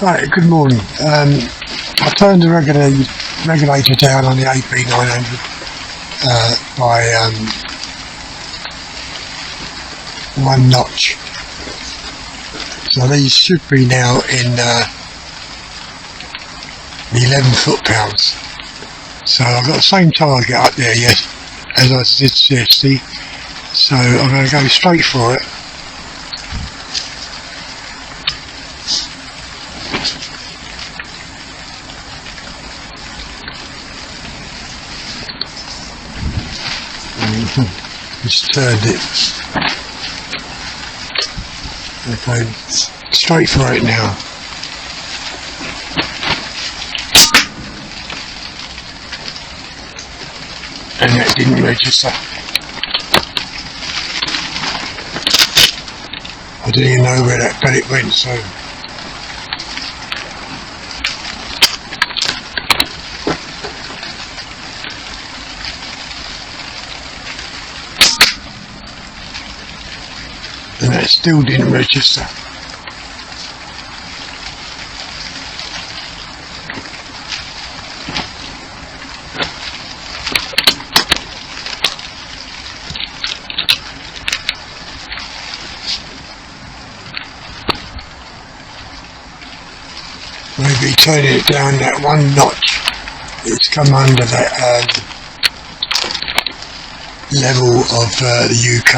Right, good morning. I turned the regulator down on the AP900 by 1 notch. So these should be now in the 11 foot-pounds. So I've got the same target up there, yes, as I did yesterday. So I'm going to go straight for it. Just turned it. Okay, straight for it now. And that didn't register. I didn't even know where that pellet went, so and that still didn't register. Maybe turning it down that 1 notch, it's come under that level of the UK,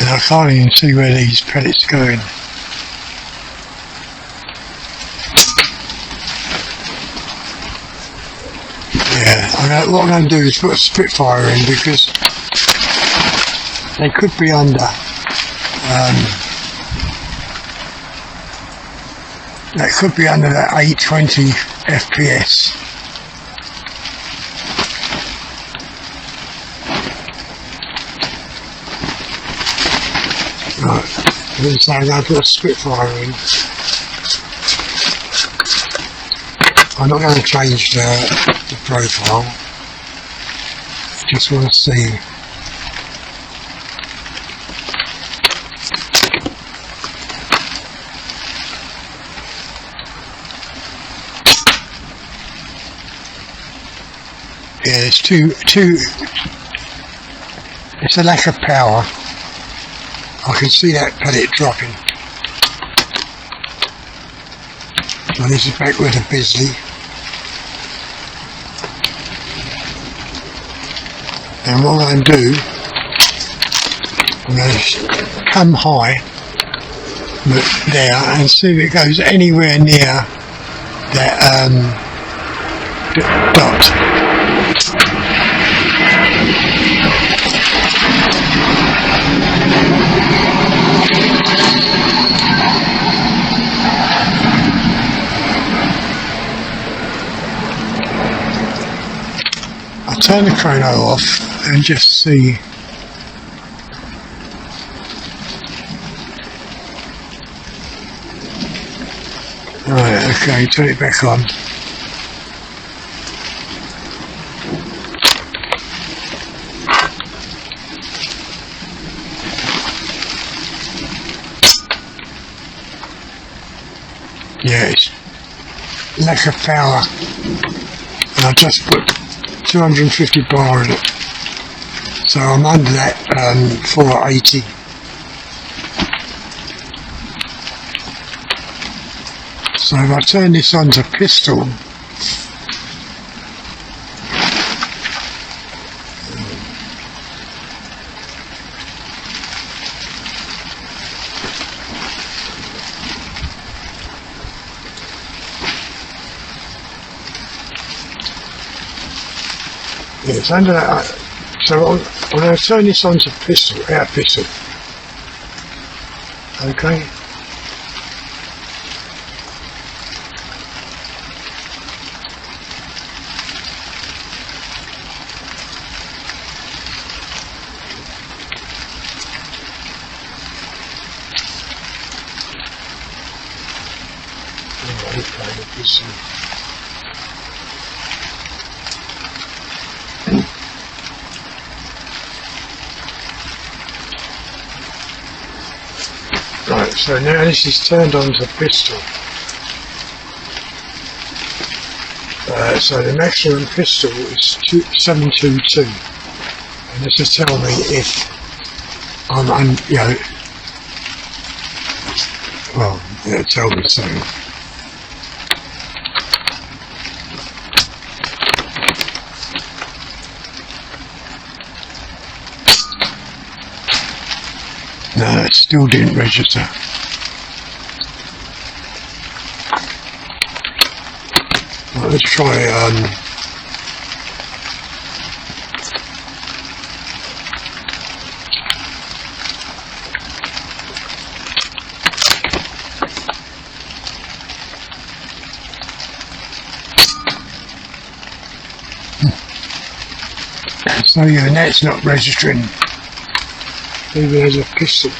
and I can't even see where these pellets are going. Yeah, what I'm going to do is put a Spitfire in, because they could be under that could be under that 820 FPS. Right, so I'm going to put a Spitfire in. I'm not going to change the profile, just want to see. Yeah, it's it's a lack of power. I can see that pellet dropping. So this is back with the Bisley. And what I'm going to do, I'm going to come high there and see if it goes anywhere near that dot. I'll turn the chrono off and just see. Right, okay, turn it back on. Yeah, it's lack of power, and I just put 250 bar in it, so I'm under that 480. So if I turn this on to pistol, yeah, it's under that. So I'm going to turn this on to pistol, out pistol. Okay. Right, so now this is turned on to pistol. So the maximum pistol is 722, and this will tell me if I'm well, it'll tell me so. No, it still didn't register. Right, let's try so yeah, that's not registering even as a pistol.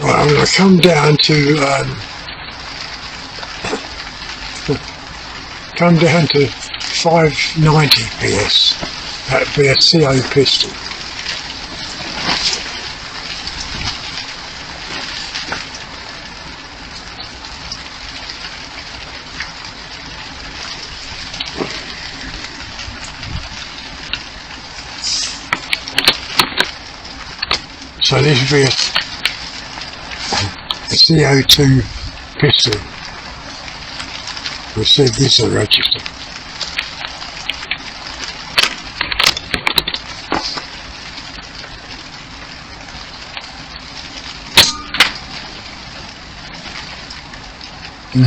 Right, I'm going to come down to 590 PS. That would be a CO pistol. So this would be a CO2 pistol. We'll see if this will register. No.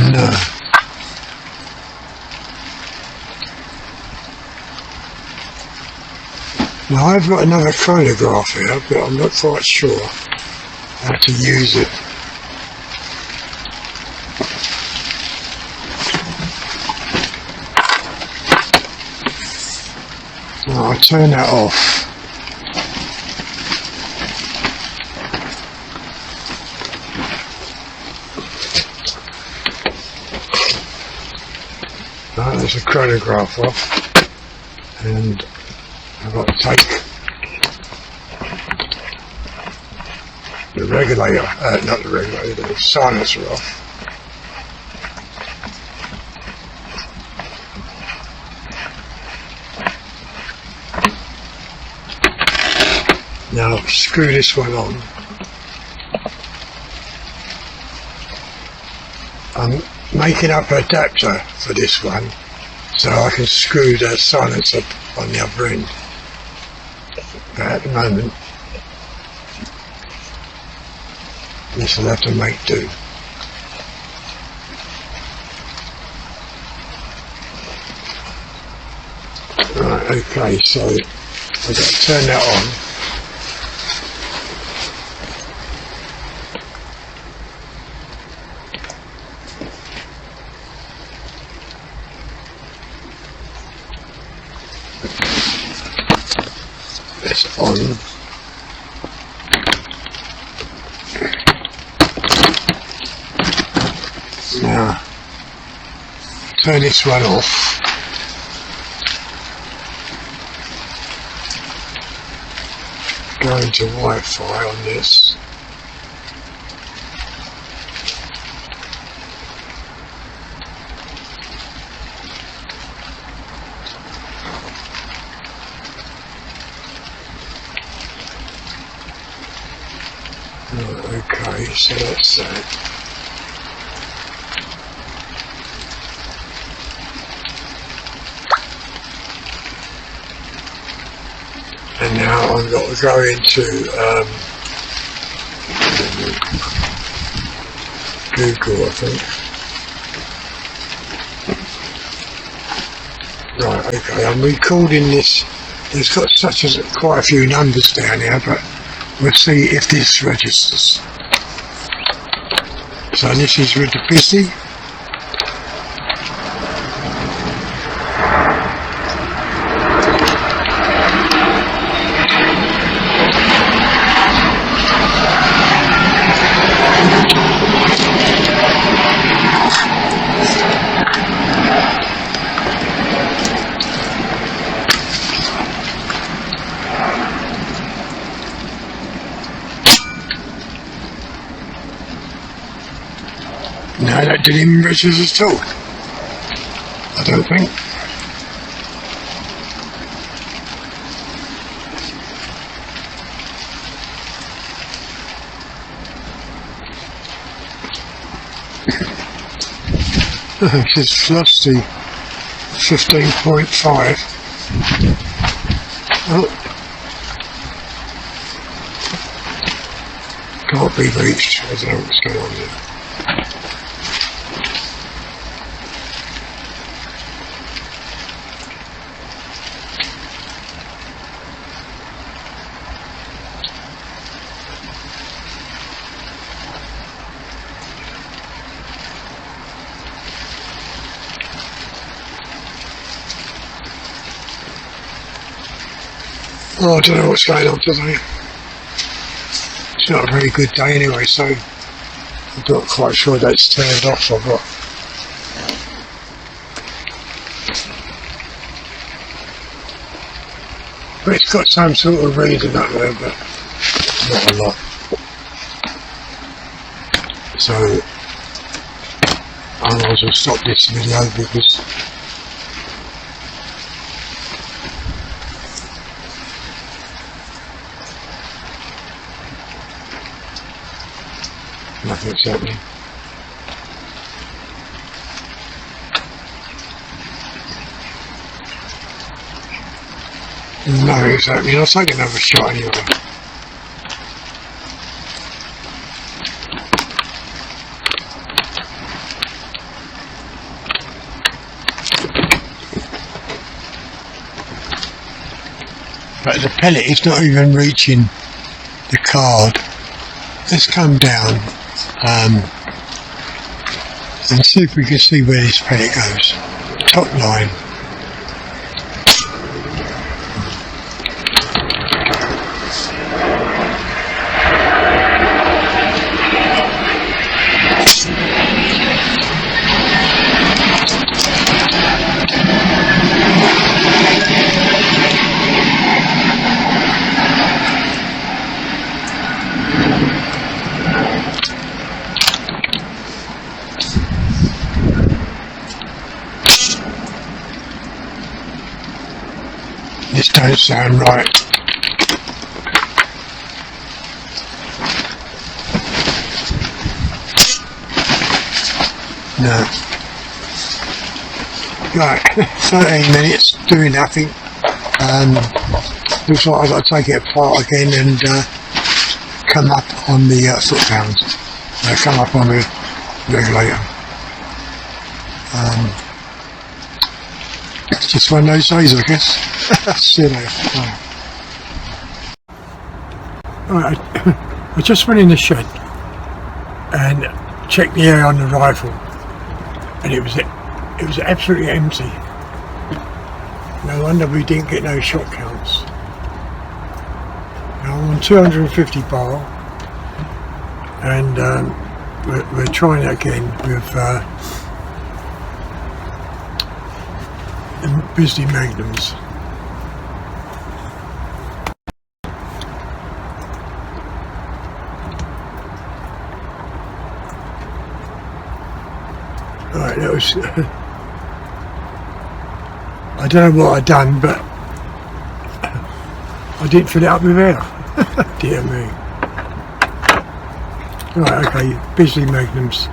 Now I've got another chronograph here, but I'm not quite sure how to use it. Now I'll turn that off. Right, there's a chronograph off, and I've got to take the regulator, not the regulator, the silencer off. Now screw this one on. I'm making up an adapter for this one so I can screw the silencer on the other end. But at the moment this will have to make do. Right, okay, so I've got to turn that on. It's on. Now turn this one off. Go into Wi-Fi on this. Okay, so that's that. And now I've got to go into Google, I think. Right, okay, I'm recording this. It's got quite a few numbers down here, but we'll see if this registers. So this is with the PC. that didn't even register at all. I don't think. It's Frosty 15.5. Oh. Can't be reached. I don't know what's going on there. Oh, I don't know what's going on today. It's not a very good day anyway, so I'm not quite sure that's turned off or what. But it's got some sort of reading up there, but not a lot. So I might as well stop this video because nothing's happening. Nothing's happening. I'll take another shot anyway. But the pellet is not even reaching the card. Let's come down and see if we can see where this pellet goes. Top line. This don't sound right. No. Right, 13 minutes doing nothing. Looks like I've got to take it apart again and come up on the foot pounds. Come up on the regulator. It's just one of those days, I guess. See you later. Right, I just went in the shed and checked the air on the rifle, and it was absolutely empty. No wonder we didn't get no shot counts. Now I'm on 250 bar, and we're trying it again with Bisley Magnums. Right, that was I don't know what I'd done, but I didn't fill it up with air. Dear me. Right, okay, Bisley Magnums.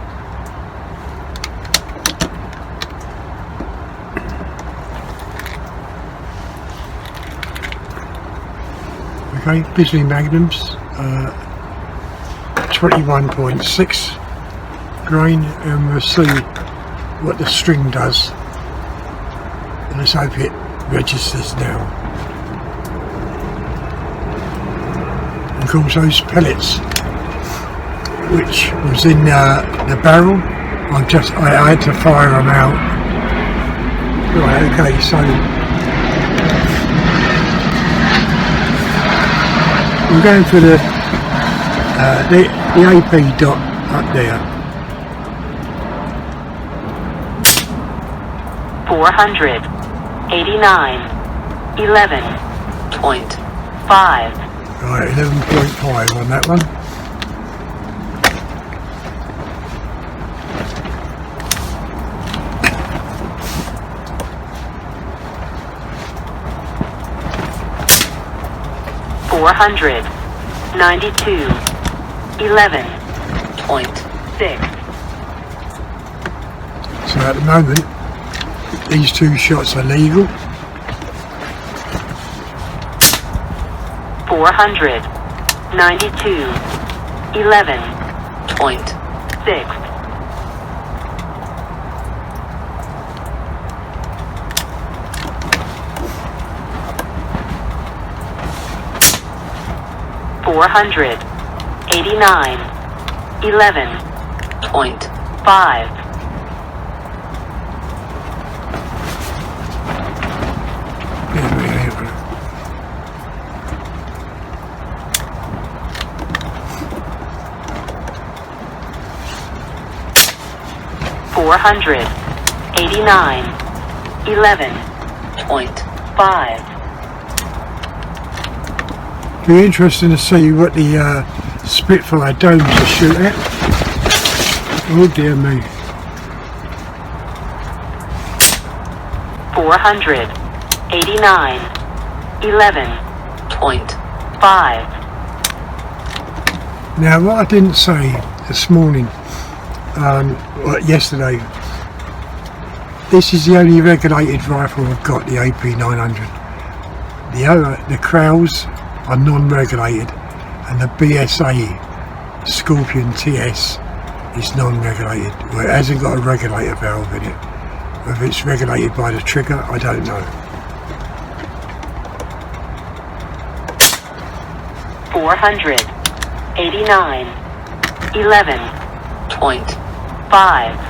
Okay, Bisley Magnums, 21.6 grain, and we'll see what the string does. And let's hope it registers now. And of course those pellets, which was in the barrel, I had to fire them out. Right, okay, so we're going for the AP dot up there. 489, 11.5. Right, 11.5 on that one. 492, 11.6. So at the moment, these two shots are legal. 492, 11.6. 489, 11.5. 489, 11.5. It'll be interesting to see what the Spitfire domes will shoot at. Oh dear me. 489, 11.5. Now what I didn't say this morning, yesterday, this is the only regulated rifle I've got, the AP900. The Krauss are non-regulated, and the BSA Scorpion TS is non-regulated. Well, it hasn't got a regulator valve in it. Whether it's regulated by the trigger, I don't know. 489, 11.5.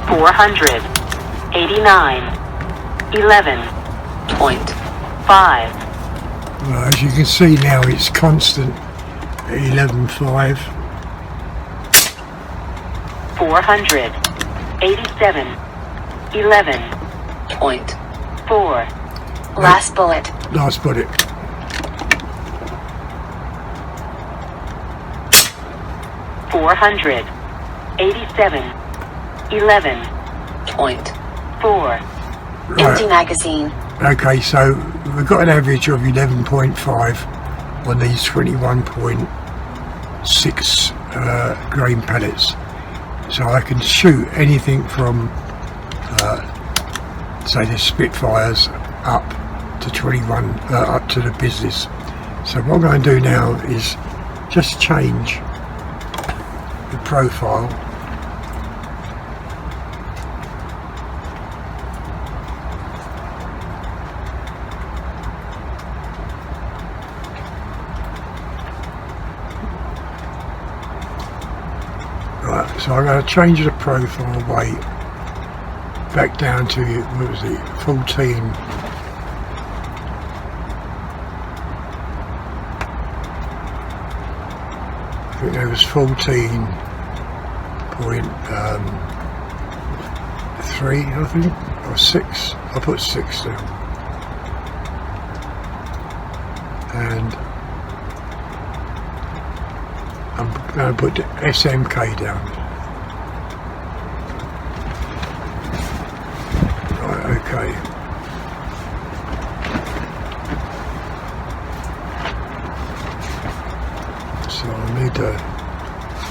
489, 11.5. Well, as you can see now, it's constant at 11.5. 487, 11.4. Last bullet. Last bullet. 487, 11.4. Right. Empty magazine. Okay, so we've got an average of 11.5 on these 21.6 grain pellets. So I can shoot anything from, say, the Spitfires up to 21, up to the business. So what I'm going to do now is just change the profile. Right, so I'm going to change the profile weight back down to, what was it, 14. I think there was 14.3, I think, or 6. I put 6 down. And I'm going to put the SMK down. Right, okay. So I need a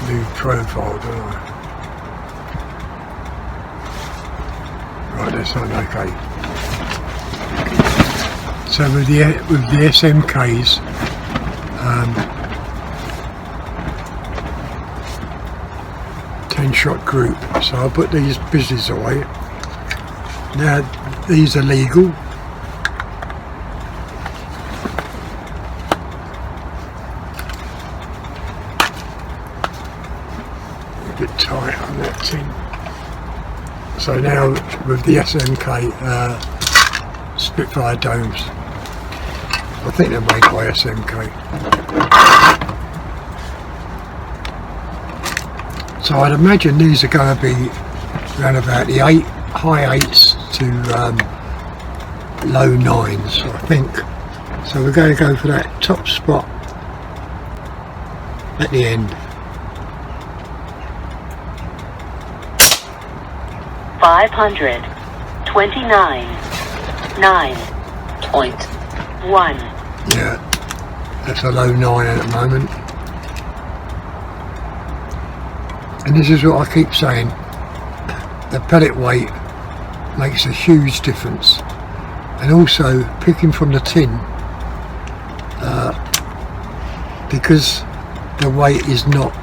new profile, don't I? Right, that's on okay. So with the SMKs, 10-shot group. So I'll put these business away. Now these are legal. A bit tight on that tin. So now with the SMK Spitfire domes, I think they're made by SMK. So I'd imagine these are going to be around about the high 8s to low 9s, I think. So we're going to go for that top spot at the end. 529. 9.1. Yeah, that's a low 9 at the moment. And this is what I keep saying, the pellet weight makes a huge difference. And also picking from the tin, because the weight is not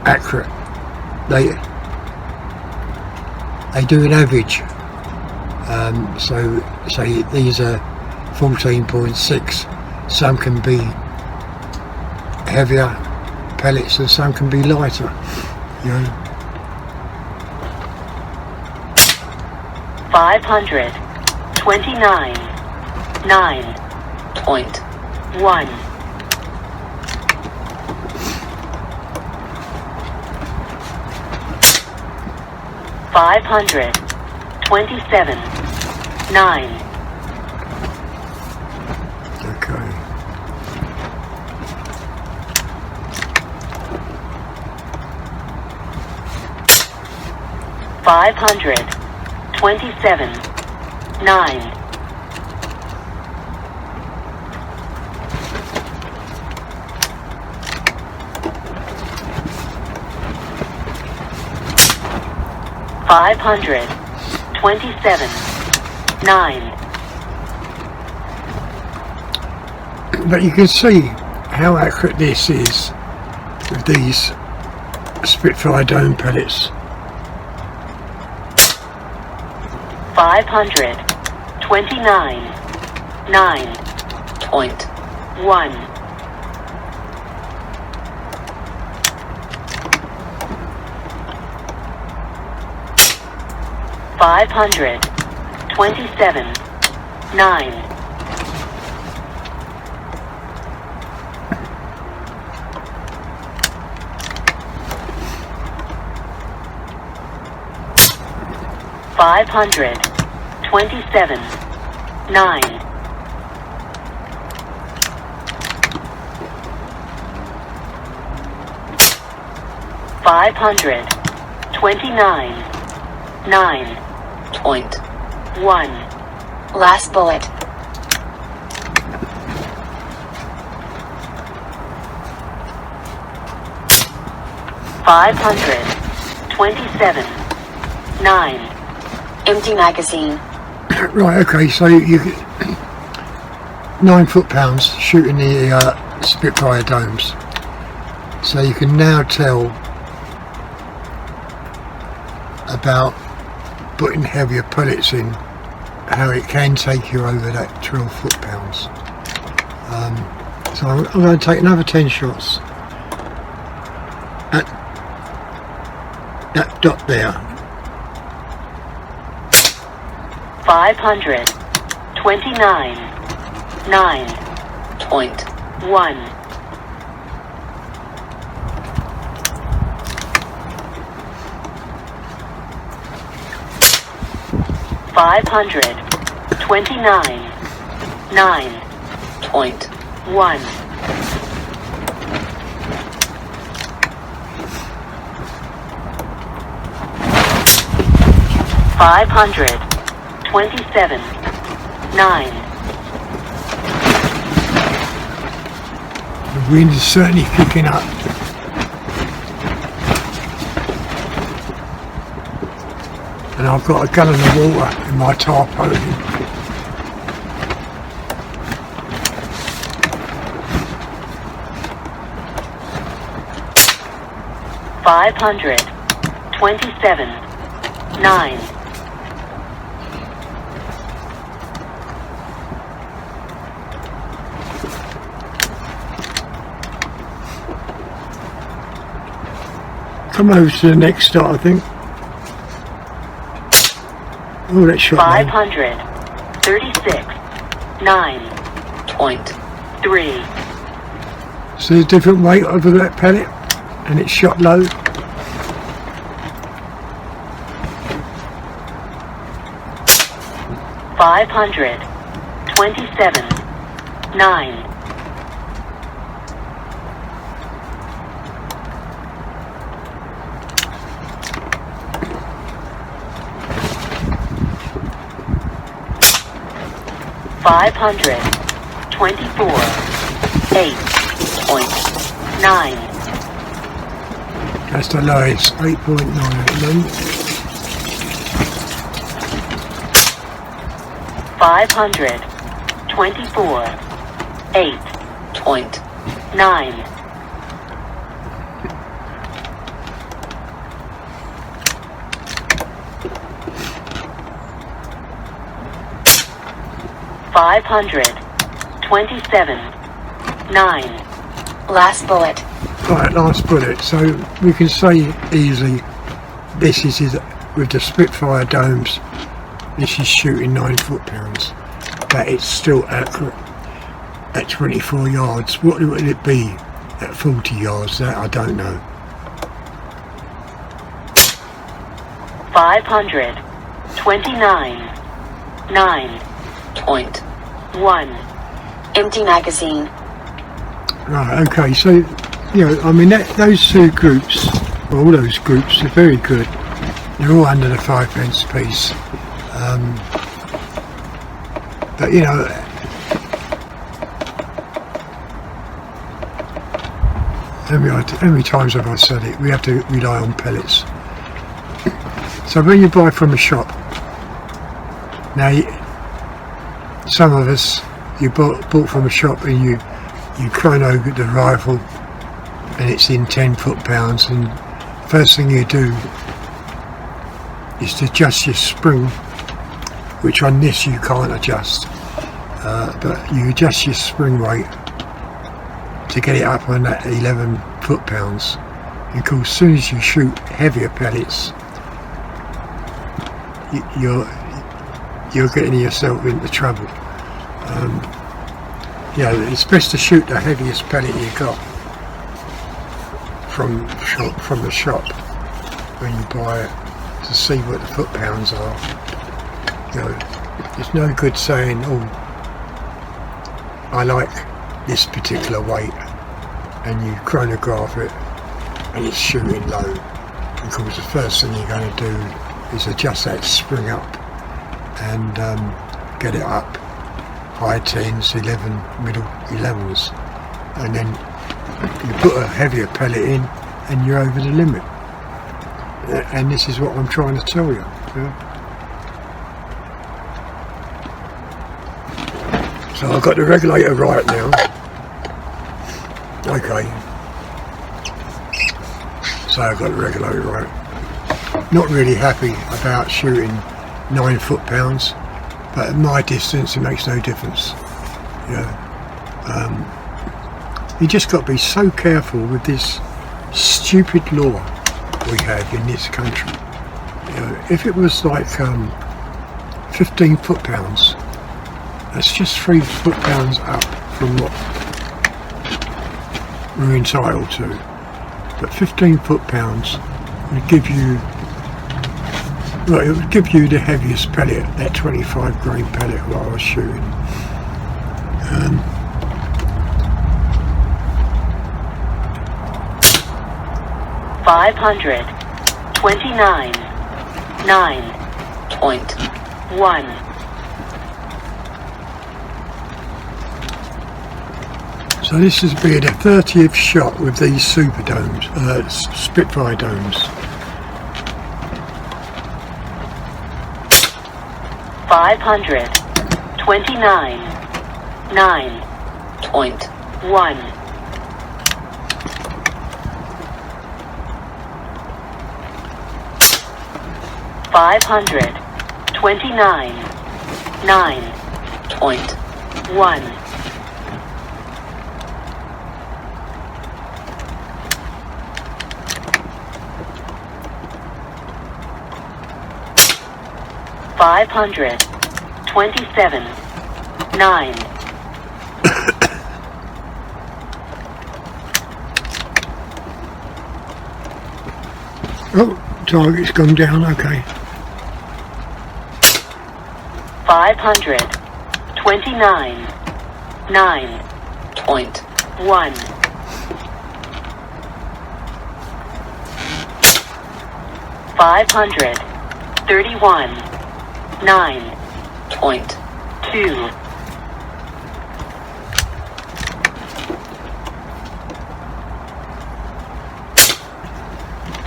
accurate, they do an average. So say these are 14.6, some can be heavier pellets and some can be lighter, you know. 529. 9.1. 527. 9. Okay. 527. 9. 527. 9. But you can see how accurate this is with these Spitfire dome pellets. 529. 9.1. 527. 9. 527. 9. 529. 9.1. Last bullet. 527. 9. Empty magazine. Right, okay, so you get 9 foot-pounds shooting the Spitfire domes. So you can now tell about putting heavier pellets in, how it can take you over that 12 foot-pounds. So I'm going to take another 10 shots at that dot there. 529. 9.1. 529. 9.1. 527. 9. The wind is certainly picking up. And I've got a gallon of water in my tarpaulin. 527. 9. 'Come over to the next start, I think. Oh, that shot. 536. 9.3. So there's a different weight over that pellet, and it's shot low. 527. 9. 527. 524. 8.9. That's the lowest, 8.9. 524. 8.9. 527. 9. Last bullet. Right, last bullet. So we can say easily this is with the Spitfire domes, this is shooting 9 foot-pounds, but it's still accurate at 24 yards. What would it be at 40 yards? That I don't know. 529. 9.1. Empty magazine. Right, okay, so, you know, I mean, those two groups, all those groups are very good. They're all under the 5p piece. But, you know, how many times have I said it? We have to rely on pellets. So when you buy from a shop, now, some of us, you bought from a shop and you chrono the rifle and it's in 10 foot-pounds, and first thing you do is to adjust your spring, which on this you can't adjust, but you adjust your spring rate to get it up on that 11 foot-pounds. And of course, as soon as you shoot heavier pellets, you're getting yourself into trouble. You know, it's best to shoot the heaviest pellet you got from the shop when you buy it, to see what the foot-pounds are. You know, it's no good saying, oh, I like this particular weight, and you chronograph it and it's shooting low. And of course, the first thing you're going to do is adjust that spring up and get it up high 10s, 11, middle 11s, and then you put a heavier pellet in and you're over the limit. And this is what I'm trying to tell you. Yeah? So I've got the regulator right now. Okay. So I've got the regulator right. Not really happy about shooting 9 foot-pounds, but at my distance it makes no difference. You know, you just got to be so careful with this stupid law we have in this country. You know, if it was like 15 foot-pounds, that's just 3 foot-pounds up from what we're entitled to. But 15 foot-pounds would give you, well, it would give you the heaviest pellet, that 25 grain pellet what I was shooting. 529. 9.1. So this is being the 30th shot with these super domes, Spitfire domes. 529. 9.1. 529. 9.1. 527. 9. Oh, target's gone down, okay. 529. 9.1. 531. 9.2.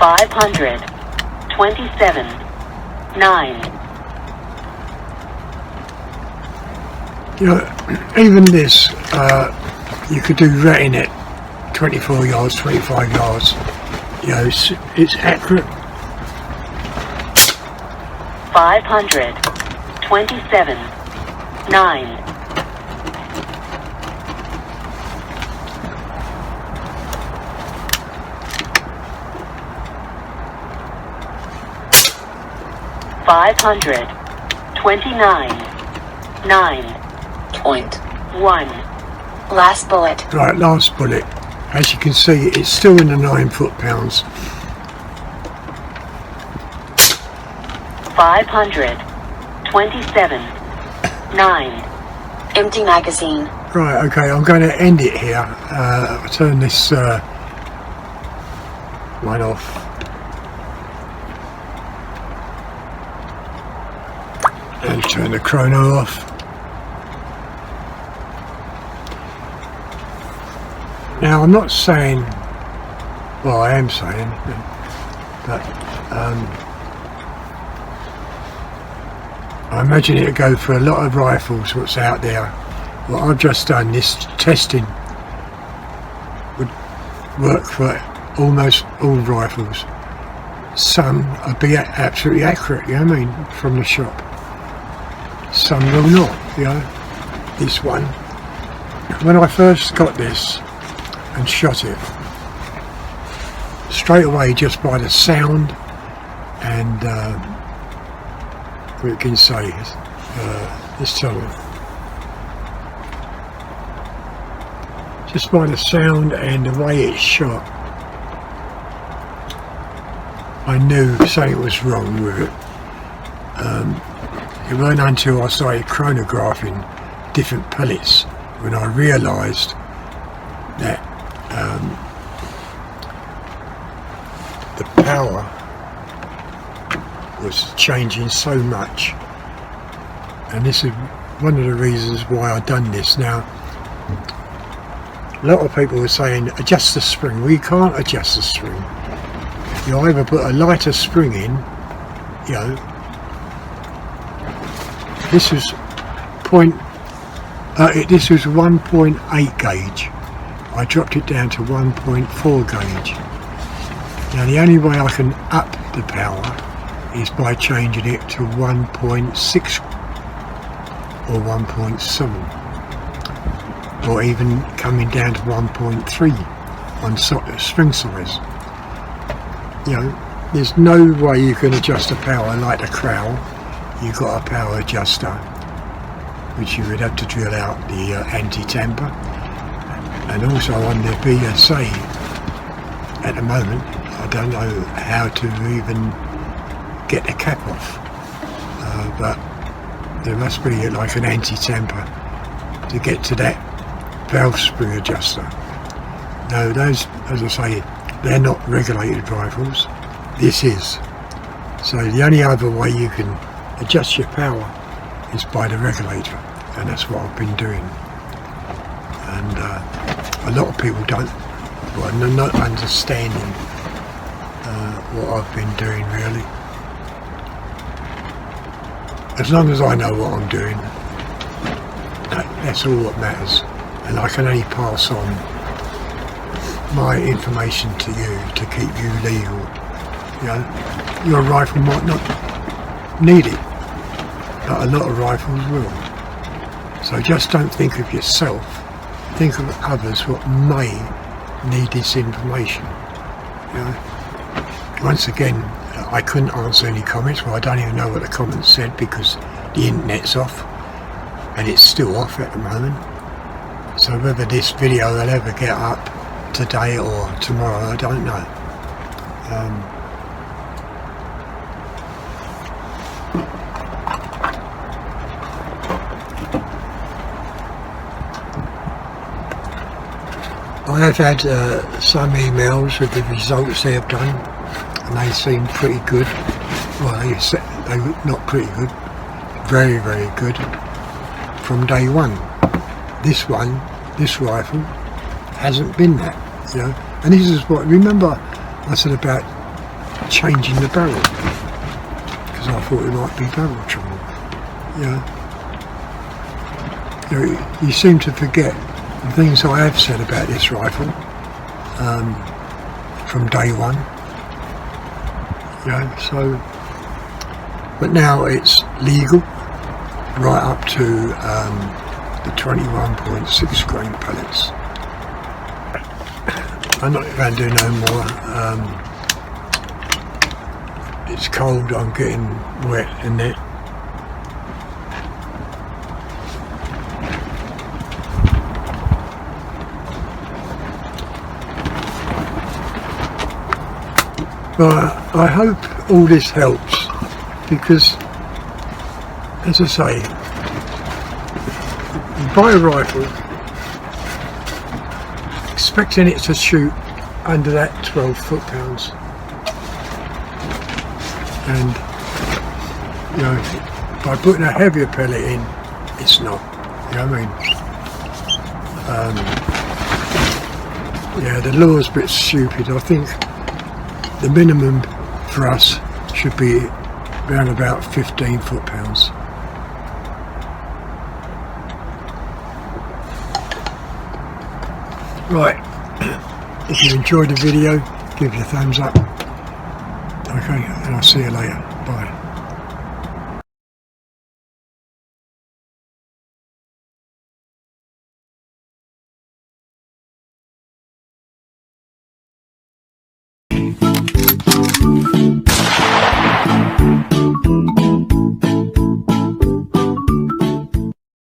527. 9. You know, even this, you could do ratting it 24 yards, 25 yards. You know, it's accurate. 527. 9. 529. 9. Point. 1. Last bullet. Right, last bullet. As you can see, it's still in the 9 foot-pounds. 527. 9. Empty magazine. Right, okay, I'm going to end it here. I'll turn this one off. And turn the chrono off. Now, I'm not saying, well, I am saying, but I imagine it'll go for a lot of rifles what's out there. What I've just done, this testing would work for almost all rifles. Some will be absolutely accurate, you know what I mean, from the shop. Some will not, you know. This one, when I first got this and shot it, straight away just by the sound and what you can say, let's tell you, just by the sound and the way it's shot, I knew something was wrong with it. It wasn't until I started chronographing different pellets when I realised that the power was changing so much, and this is one of the reasons why I've done this. Now, a lot of people were saying adjust the spring. We can't adjust the spring. You either put a lighter spring in, you know. This was this was 1.8 gauge. I dropped it down to 1.4 gauge. Now the only way I can up the power is by changing it to 1.6 or 1.7, or even coming down to 1.3 on spring size. You know, there's no way you can adjust the power like the Crow. You've got a power adjuster, which you would have to drill out the anti-tamper, and also on the BSA at the moment I don't know how to even get the cap off, but there must be like an anti-tamper to get to that valve spring adjuster. No, those, as I say, they're not regulated rifles. This is. So the only other way you can adjust your power is by the regulator, and that's what I've been doing. And a lot of people don't, well, not understanding what I've been doing really. As long as I know what I'm doing, that's all that matters, and I can only pass on my information to you to keep you legal. You know, your rifle might not need it, but a lot of rifles will. So just don't think of yourself, think of others what may need this information. You know? Once again, I couldn't answer any comments. Well, I don't even know what the comments said because the internet's off, and it's still off at the moment. So whether this video will ever get up today or tomorrow, I don't know. I have had some emails with the results they have done, and they seem pretty good. Well, they not pretty good, very, very good from day one. This rifle hasn't been that, you know. And this is what, remember I said about changing the barrel because I thought it might be barrel trouble. You seem to forget the things I have said about this rifle from day one. But now it's legal right up to the 21.6 grain pellets. I'm not going to do no more. It's cold, I'm getting wet in it. But I hope all this helps, because, as I say, you buy a rifle expecting it to shoot under that 12 foot-pounds, and by putting a heavier pellet in, it's not. You know what I mean? The lure's a bit stupid. I think the minimum for us should be around about 15 foot-pounds. Right, if you enjoyed the video, give it a thumbs up. Okay, and I'll see you later. Bye.